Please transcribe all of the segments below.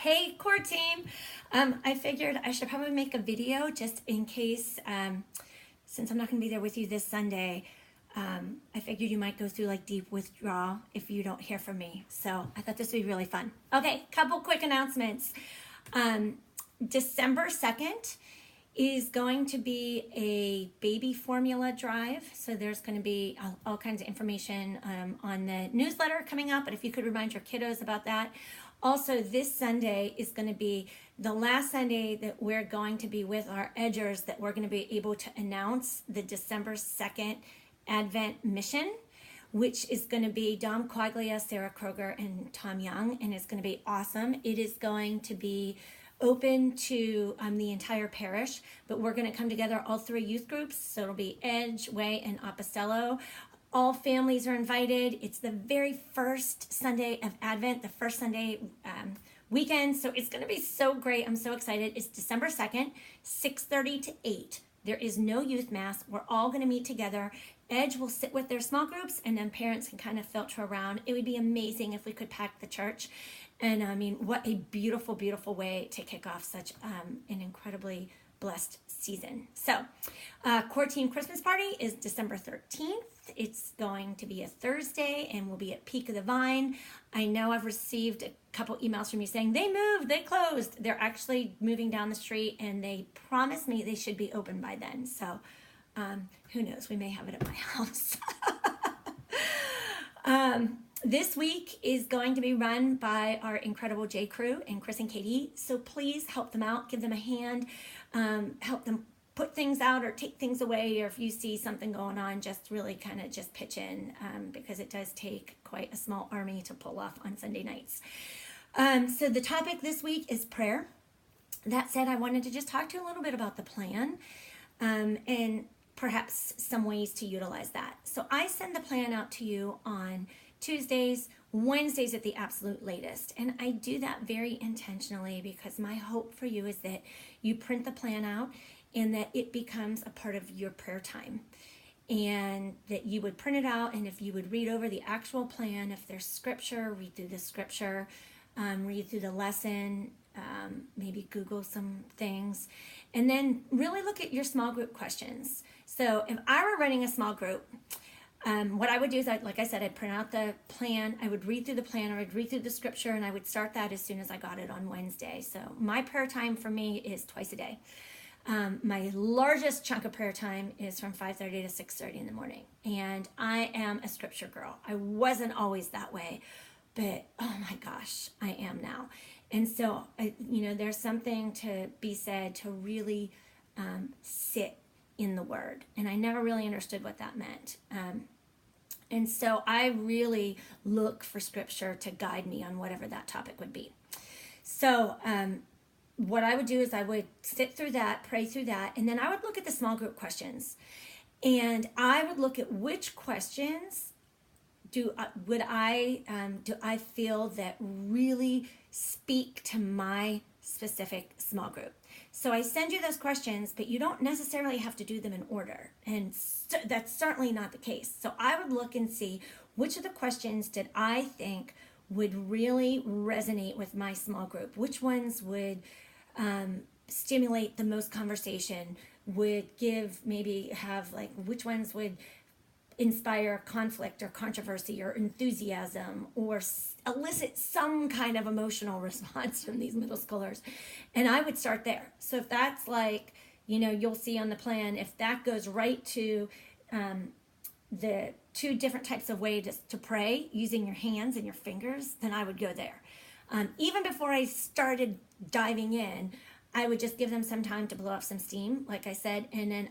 Hey, core team. I figured I should probably make a video just in case, since I'm not going to be there with you this Sunday. I figured you might go through like deep withdrawal if you don't hear from me. So I thought this would be really fun. Okay, couple quick announcements. December 2nd is going to be a baby formula drive. So there's going to be all kinds of information on the newsletter coming up. But if you could remind your kiddos about that. Also, this Sunday is going to be the last Sunday that we're going to be with our Edgers, that we're going to be able to announce the December 2nd Advent mission, which is going to be Dom Quaglia, Sarah Kroger, and Tom Young, and it's going to be awesome. It is going to be open to the entire parish, but we're going to come together, all three youth groups, so it'll be Edge, Way, and Apostello. All families are invited. It's the very first Sunday of Advent, the first Sunday weekend, so it's going to be so great. I'm so excited. It's December 2nd, 6:30 to 8. There is no youth mass. We're all going to meet together. Edge will sit with their small groups, and then parents can kind of filter around. It would be amazing if we could pack the church. And I mean, what a beautiful, beautiful way to kick off such an incredibly blessed season. So, Core Team Christmas Party is December 13th. It's going to be a Thursday, and we'll be at Peak of the Vine. I know I've received a couple emails from you saying they moved, they closed. They're actually moving down the street, and they promised me they should be open by then. So, who knows? We may have it at my house. This week is going to be run by our incredible J Crew and Chris and Katie. So please help them out, give them a hand, help them put things out or take things away, or if you see something going on, just really kind of just pitch in, because it does take quite a small army to pull off on Sunday nights. So the topic this week is prayer. That said, I wanted to just talk to you a little bit about the plan, and perhaps some ways to utilize that. So I send the plan out to you on Tuesdays, Wednesdays at the absolute latest. And I do that very intentionally because my hope for you is that you print the plan out and that it becomes a part of your prayer time. And that you would print it out, and if you would read over the actual plan, if there's scripture, read through the scripture, read through the lesson, maybe Google some things, and then really look at your small group questions. So if I were running a small group, what I would do is, like I said, I'd print out the plan, I would read through the plan, or I'd read through the scripture, and I would start that as soon as I got it on Wednesday. So my prayer time for me is twice a day. My largest chunk of prayer time is from 5:30 to 6:30 in the morning. And I am a scripture girl. I wasn't always that way, but oh my gosh, I am now. And so, there's something to be said to really sit in the Word. And I never really understood what that meant. And so I really look for scripture to guide me on whatever that topic would be. So what I would do is I would sit through that, pray through that, and then I would look at the small group questions. And I would look at which questions do I feel that really speak to my specific small group. So I send you those questions, but you don't necessarily have to do them in order. And that's certainly not the case. So I would look and see which of the questions did I think would really resonate with my small group. Which ones would stimulate the most conversation, would which ones would inspire conflict or controversy or enthusiasm or elicit some kind of emotional response from these middle schoolers. And I would start there. So if that's you'll see on the plan, if that goes right to the two different types of ways to pray using your hands and your fingers, then I would go there. Even before I started diving in, I would just give them some time to blow off some steam, like I said. And then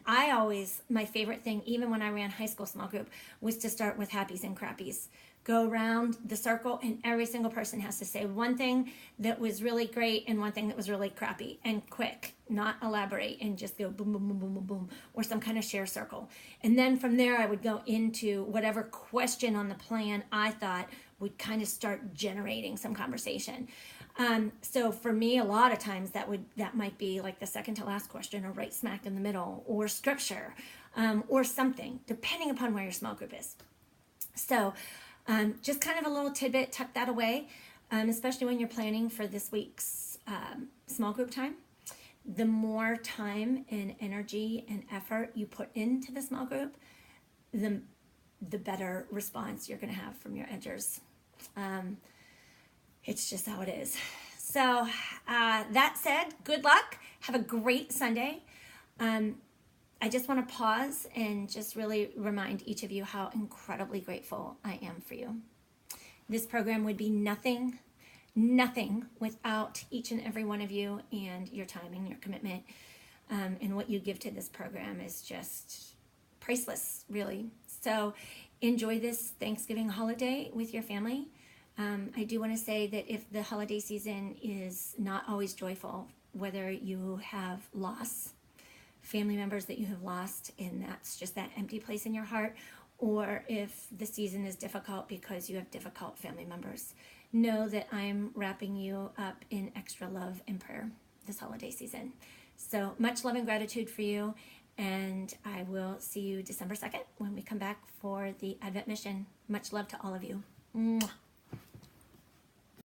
my favorite thing, even when I ran high school small group, was to start with happies and crappies. Go around the circle, and every single person has to say one thing that was really great and one thing that was really crappy, and quick, not elaborate, and just go boom, boom, boom, boom, boom, boom, or some kind of share circle. And then from there, I would go into whatever question on the plan I thought would kind of start generating some conversation. So for me, a lot of times that might be like the second to last question, or right smack in the middle, or scripture, or something, depending upon where your small group is. So just kind of a little tidbit, tuck that away. especially when you're planning for this week's small group time. The more time and energy and effort you put into the small group, the better response you're going to have from your edgers. It's just how it is. So that said, good luck. Have a great Sunday. I just want to pause and just really remind each of you how incredibly grateful I am for you. This program would be nothing without each and every one of you, and your time and your commitment, and what you give to this program is just priceless, really. So enjoy this Thanksgiving holiday with your family. I do want to say that if the holiday season is not always joyful, whether you have loss, family members that you have lost, and that's just that empty place in your heart, or if the season is difficult because you have difficult family members, know that I'm wrapping you up in extra love and prayer this holiday season. So much love and gratitude for you, and I will see you December 2nd when we come back for the Advent Mission. Much love to all of you. Mwah.